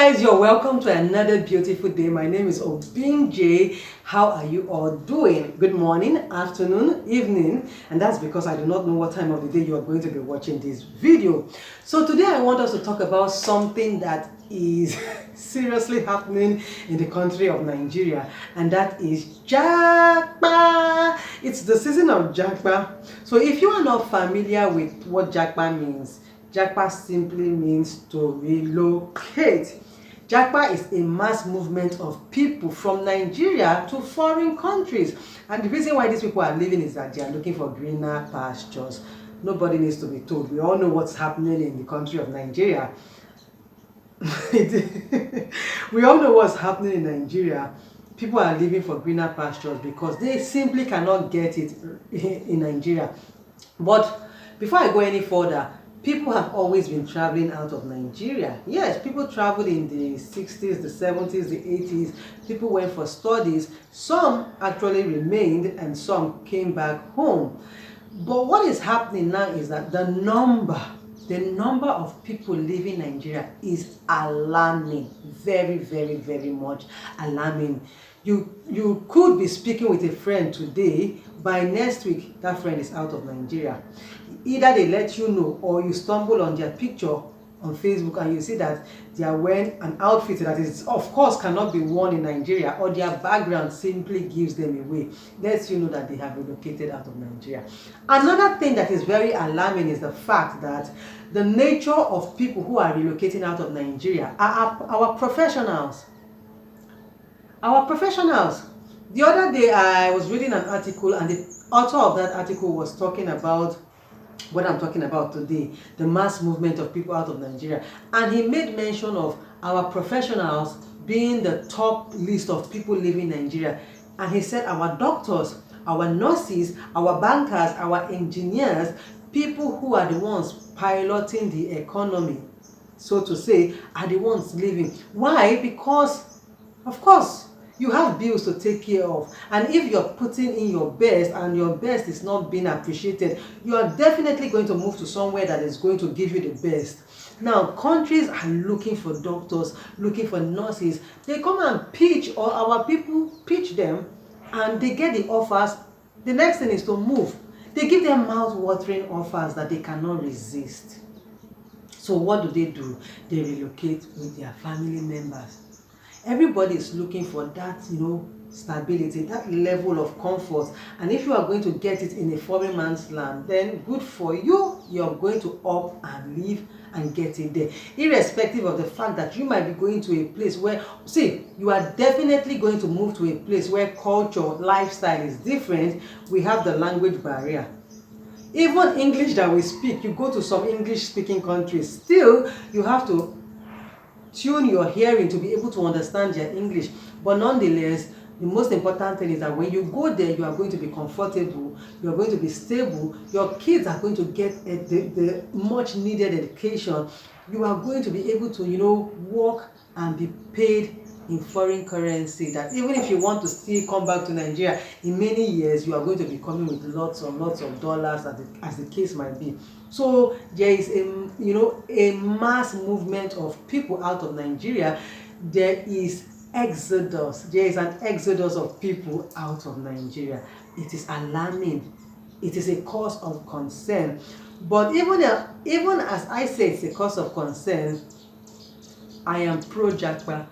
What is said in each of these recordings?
guys, you're welcome to another beautiful day. My name is Obinje. How are you all doing? Good morning, afternoon, evening, and that's because I do not know what time of the day you are going to be watching this video. So today I want us to talk about something that is seriously happening in the country of Nigeria, and that is japa. It's the season of japa. So if you are not familiar with what japa means, japa simply means to relocate. Japa is a mass movement of people from Nigeria to foreign countries, and the reason why these people are leaving is that they are looking for greener pastures. Nobody needs to be told. We all know what's happening in the country of Nigeria. We all know what's happening in Nigeria. People are leaving for greener pastures because they simply cannot get it in Nigeria. But before I go any further, people have always been traveling out of Nigeria. Yes, people traveled in the 60s, the 70s, the 80s. People went for studies. Some actually remained and some came back home. But what is happening now is that the number of people leaving Nigeria is alarming. Very, very, very much alarming. You could be speaking with a friend today. By next week, that friend is out of Nigeria. Either they let you know, or you stumble on their picture on Facebook and you see that they are wearing an outfit that is, of course, cannot be worn in Nigeria, or their background simply gives them away. Lets you know that they have relocated out of Nigeria. Another thing that is very alarming is the fact that the nature of people who are relocating out of Nigeria are our professionals. Our professionals. The other day I was reading an article, and the author of that article was talking about what I'm talking about today, the mass movement of people out of Nigeria. And he made mention of our professionals being the top list of people leaving Nigeria. And he said our doctors, our nurses, our bankers, our engineers, people who are the ones piloting the economy, so to say, are the ones leaving. Why? Because, of course, you have bills to take care of, and if you're putting in your best and your best is not being appreciated, you are definitely going to move to somewhere that is going to give you the best. Now, countries are looking for doctors, looking for nurses. They come and pitch, or our people pitch them, and they get the offers. The next thing is to move. They give them mouth-watering offers that they cannot resist. So what do? They relocate with their family members. Everybody is looking for that, stability, that level of comfort. And if you are going to get it in a foreign man's land, then good for you. You're going to up and leave and get it there. Irrespective of the fact that you might be going to a place where, you are definitely going to move to a place where culture, lifestyle is different. We have the language barrier. Even English that we speak, you go to some English-speaking countries, still you have to tune your hearing to be able to understand their English. But nonetheless, the most important thing is that when you go there, you are going to be comfortable, you are going to be stable, your kids are going to get the much needed education, you are going to be able to work and be paid in foreign currency, that even if you want to still come back to Nigeria in many years, you are going to be coming with lots and lots of dollars, as the case might be. So there is a mass movement of people out of Nigeria. There is exodus. There is an exodus of people out of Nigeria. It is alarming. It is a cause of concern. But even as I say it's a cause of concern, I am pro-japa.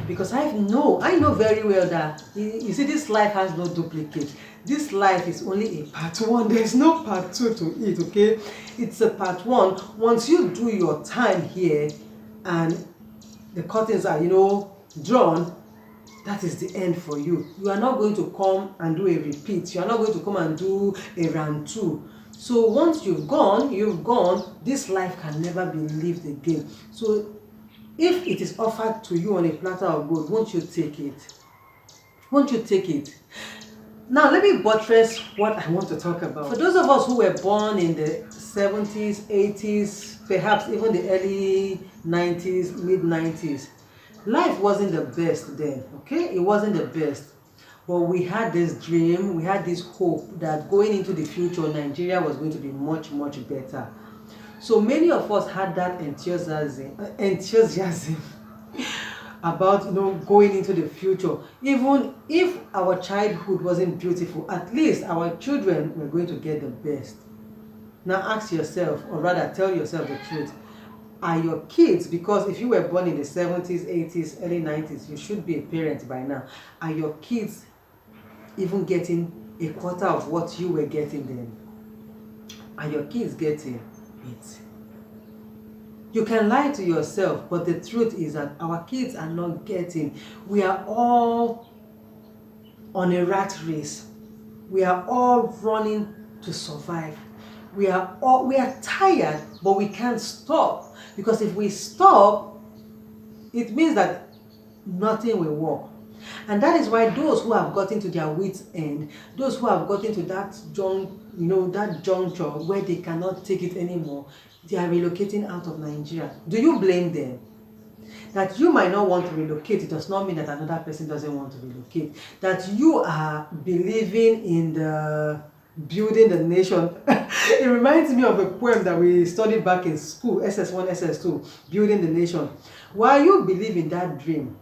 Because I know very well that you see, this life has no duplicate. This life is only a part one. There's no part two to it, okay? It's a part one. Once you do your time here and the curtains are drawn, that is the end for you. You are not going to come and do a repeat. You are not going to come and do a round two. So once you've gone. This life can never be lived again. So if it is offered to you on a platter of gold, won't you take it? Won't you take it? Now, let me buttress what I want to talk about. For those of us who were born in the 70s, 80s, perhaps even the early 90s, mid-90s, life wasn't the best then, okay? It wasn't the best. But we had this dream, we had this hope that going into the future, Nigeria was going to be much, much better. So many of us had that enthusiasm about going into the future. Even if our childhood wasn't beautiful, at least our children were going to get the best. Now ask yourself, or rather tell yourself the truth. Are your kids, because if you were born in the 70s, 80s, early 90s, you should be a parent by now. Are your kids even getting a quarter of what you were getting then? Are your kids getting it? You can lie to yourself, but the truth is that our kids are not getting. We are all on a rat race. We are all running to survive. We are tired, but we can't stop, because if we stop, it means that nothing will work. And that is why those who have gotten to their wits' end, those who have gotten to that juncture where they cannot take it anymore, they are relocating out of Nigeria. Do you blame them? That you might not want to relocate, it does not mean that another person doesn't want to relocate. That you are believing in the building the nation. It reminds me of a poem that we studied back in school, SS1, SS2, building the nation. While you believe in that dream,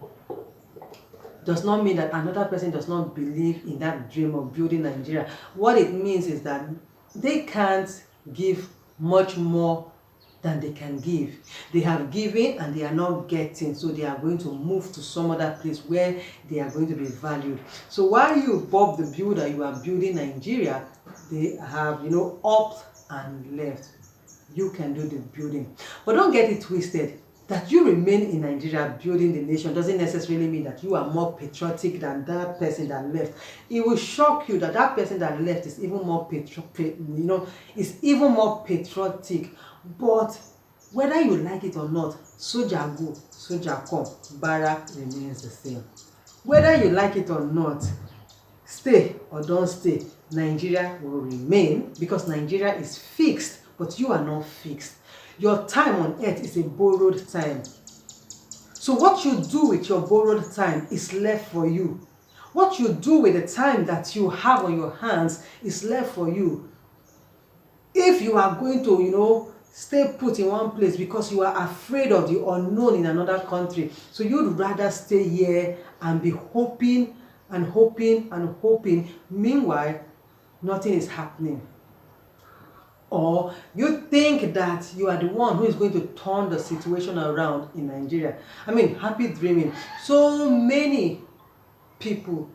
does not mean that another person does not believe in that dream of building Nigeria. What it means is that they can't give much more than they can give. They have given and they are not getting, so they are going to move to some other place where they are going to be valued. So while you, Bob the Builder, you are building Nigeria, they have upped and left. You can do the building, but don't get it twisted. That you remain in Nigeria building the nation doesn't necessarily mean that you are more patriotic than that person that left. It will shock you that that person that left is even more patriotic. But whether you like it or not, soldier go, soldier come, barrack remains the same. Whether you like it or not, stay or don't stay, Nigeria will remain, because Nigeria is fixed, but you are not fixed. Your time on earth is a borrowed time. So what you do with your borrowed time is left for you. What you do with the time that you have on your hands is left for you. If you are going to, stay put in one place because you are afraid of the unknown in another country, so you'd rather stay here and be hoping and hoping and hoping. Meanwhile, nothing is happening. Or you think that you are the one who is going to turn the situation around in Nigeria. I mean, happy dreaming. So many people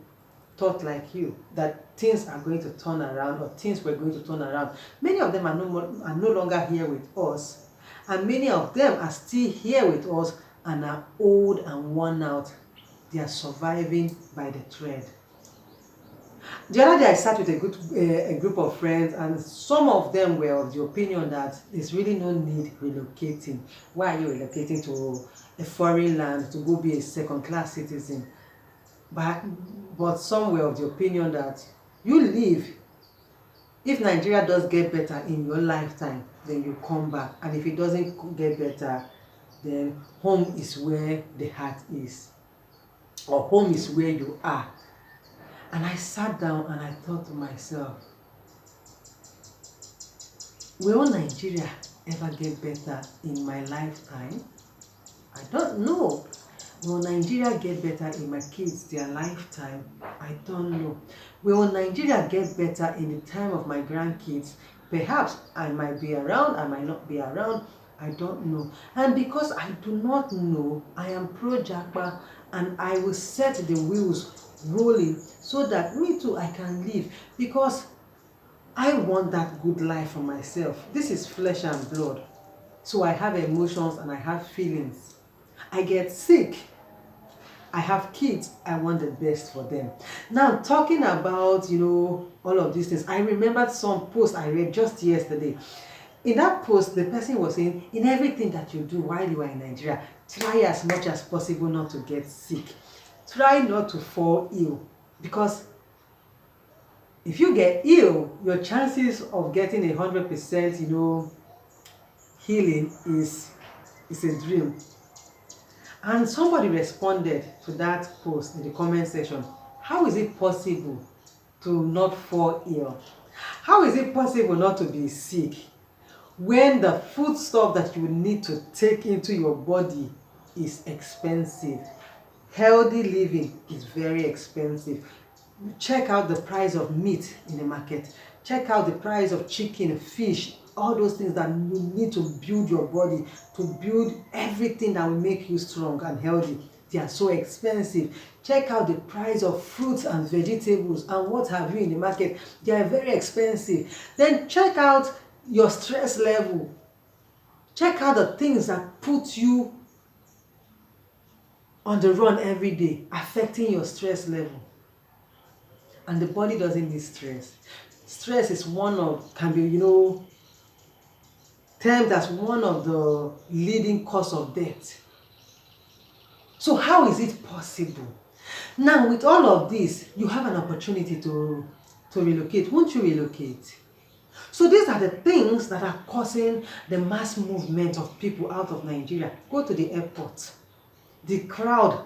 thought like you that things are going to turn around, or things were going to turn around. Many of them are no longer here with us, and many of them are still here with us and are old and worn out. They are surviving by the thread. The other day I sat with a group of friends, and some of them were of the opinion that there's really no need relocating. Why are you relocating to a foreign land to go be a second-class citizen? But some were of the opinion that you leave. If Nigeria does get better in your lifetime, then you come back. And if it doesn't get better, then home is where the heart is. Or home is where you are. And I sat down and I thought to myself, will Nigeria ever get better in my lifetime? I don't know. Will Nigeria get better in my kids, their lifetime? I don't know. Will Nigeria get better in the time of my grandkids? Perhaps I might be around, I might not be around. I don't know. And because I do not know, I am pro-japa, and I will set the wheels rolling so that me too, I can live, because I want that good life for myself. This is flesh and blood. So I have emotions and I have feelings. I get sick. I have kids. I want the best for them. Now, talking about, all of these things, I remembered some post I read just yesterday. In that post, the person was saying, in everything that you do while you are in Nigeria, try as much as possible not to get sick. Try not to fall ill, because if you get ill, your chances of getting 100%, healing is a dream. And somebody responded to that post in the comment section. How is it possible to not fall ill? How is it possible not to be sick when the food stuff that you need to take into your body is expensive? Healthy living is very expensive. Check out the price of meat in the market. Check out the price of chicken, fish, all those things that you need to build your body, to build everything that will make you strong and healthy. They are so expensive. Check out the price of fruits and vegetables and what have you in the market. They are very expensive. Then check out your stress level. Check out the things that put you on the run every day, affecting your stress level. And the body doesn't need stress. Stress is can be, termed as one of the leading cause of death. So how is it possible? Now, with all of this, you have an opportunity to relocate. Won't you relocate? So these are the things that are causing the mass movement of people out of Nigeria. Go to the airport. The crowd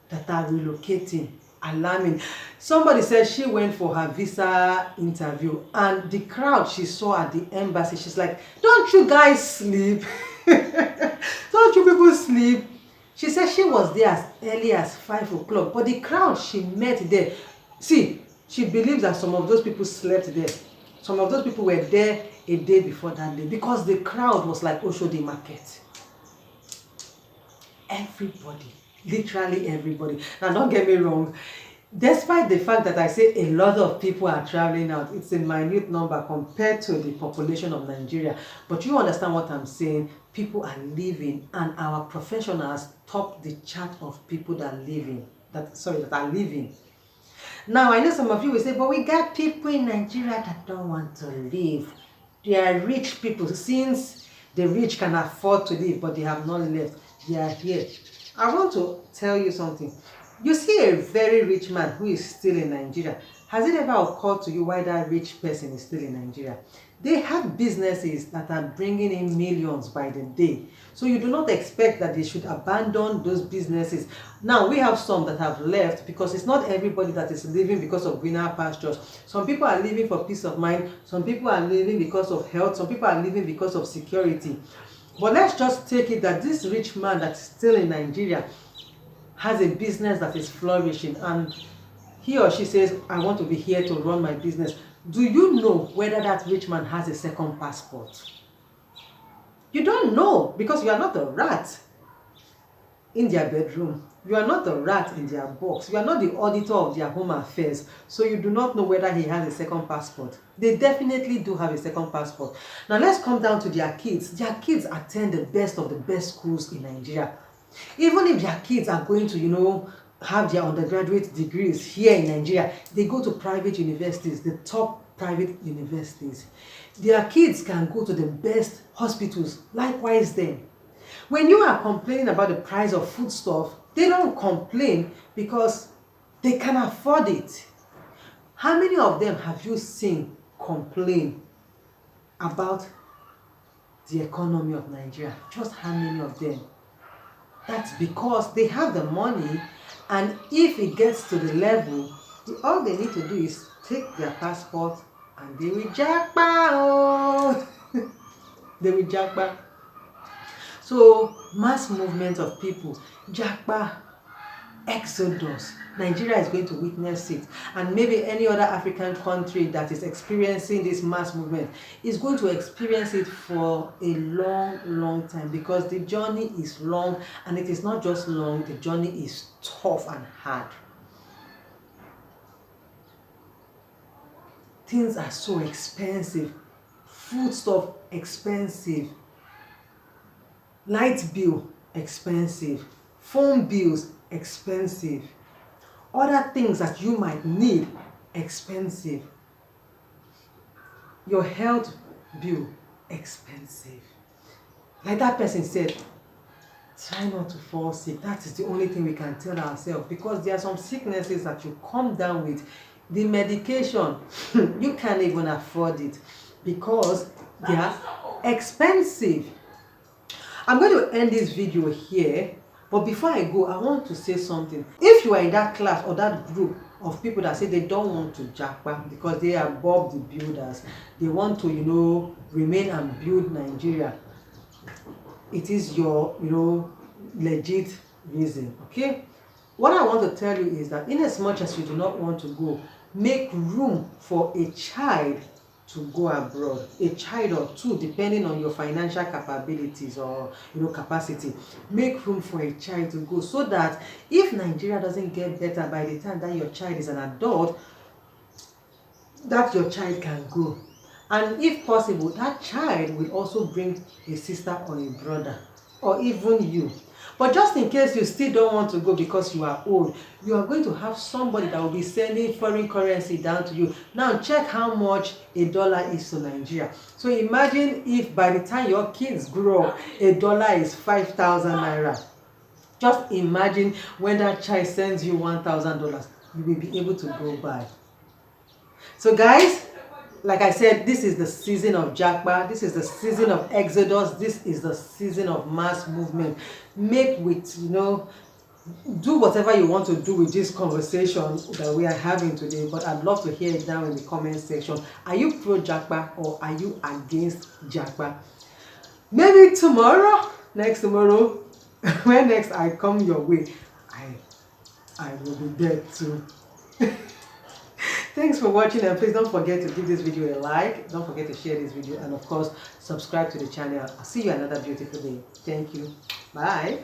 that are relocating, alarming. Somebody said she went for her visa interview and the crowd she saw at the embassy, she's like, don't you guys sleep? Don't you people sleep? She said she was there as early as 5 o'clock, but the crowd she met there, see, she believes that some of those people slept there. Some of those people were there a day before that day because the crowd was like Oshodi Market. Everybody, literally everybody. Now don't get me wrong, despite the fact that I say a lot of people are traveling out, it's a minute number compared to the population of Nigeria, but you understand what I'm saying. People are leaving and our professionals top the chart of people that are leaving. That are leaving. Now I know some of you will say, but we got people in Nigeria that don't want to leave. They are rich people. Since the rich can afford to leave but they have not left, they are here. I want to tell you something. You see a very rich man who is still in Nigeria. Has it ever occurred to you why that rich person is still in Nigeria? They have businesses that are bringing in millions by the day. So you do not expect that they should abandon those businesses. Now, we have some that have left because it's not everybody that is leaving because of greener pastures. Some people are leaving for peace of mind. Some people are leaving because of health. Some people are leaving because of security. But let's just take it that this rich man that is still in Nigeria has a business that is flourishing and he or she says, I want to be here to run my business. Do you know whether that rich man has a second passport? You don't know because you are not a rat in their bedroom. You are not a rat in their box. You are not the auditor of their home affairs. So you do not know whether he has a second passport. They definitely do have a second passport. Now let's come down to their kids. Their kids attend the best of the best schools in Nigeria. Even if their kids are going to, have their undergraduate degrees here in Nigeria, they go to private universities, the top private universities. Their kids can go to the best hospitals, likewise them. When you are complaining about the price of foodstuff, they don't complain because they can afford it. How many of them have you seen complain about the economy of Nigeria? Just how many of them? That's because they have the money, and if it gets to the level, all they need to do is take their passport and they will japa. Oh. They will japa. So mass movement of people, japa, exodus. Nigeria is going to witness it, and maybe any other African country that is experiencing this mass movement is going to experience it for a long time, because the journey is long, and it is not just long, the journey is tough and hard. Things are so expensive. Food stuff expensive, light bill expensive, phone bills expensive, other things that you might need expensive, your health bill expensive. Like that person said, try not to fall sick. That is the only thing we can tell ourselves, because there are some sicknesses that you come down with. The medication, you can't even afford it because they are expensive. I'm going to end this video here, but before I go, I want to say something. If you are in that class or that group of people that say they don't want to japa because they are Bob the Builders, they want to, remain and build Nigeria, it is your, legit reason, okay? what I want to tell you is that in as much as you do not want to go, make room for a child to go abroad, a child or two, depending on your financial capabilities or capacity. Make room for a child to go, so that if Nigeria doesn't get better by the time that your child is an adult, that your child can go. And if possible, that child will also bring a sister or a brother, or even you. But just in case you still don't want to go because you are old, you are going to have somebody that will be sending foreign currency down to you. Now check how much a dollar is to Nigeria. So imagine if by the time your kids grow up, a dollar is 5,000 naira. Just imagine when that child sends you $1,000, you will be able to go by. So guys, like I said, this is the season of japa, this is the season of exodus, this is the season of mass movement. Make with, do whatever you want to do with this conversation that we are having today, but I'd love to hear it down in the comment section. Are you pro japa or are you against japa? Maybe tomorrow, next tomorrow, when next I come your way, I will be there too. Thanks for watching, and please don't forget to give this video a like, don't forget to share this video, and of course subscribe to the channel. I'll see you another beautiful day. Thank you. Bye.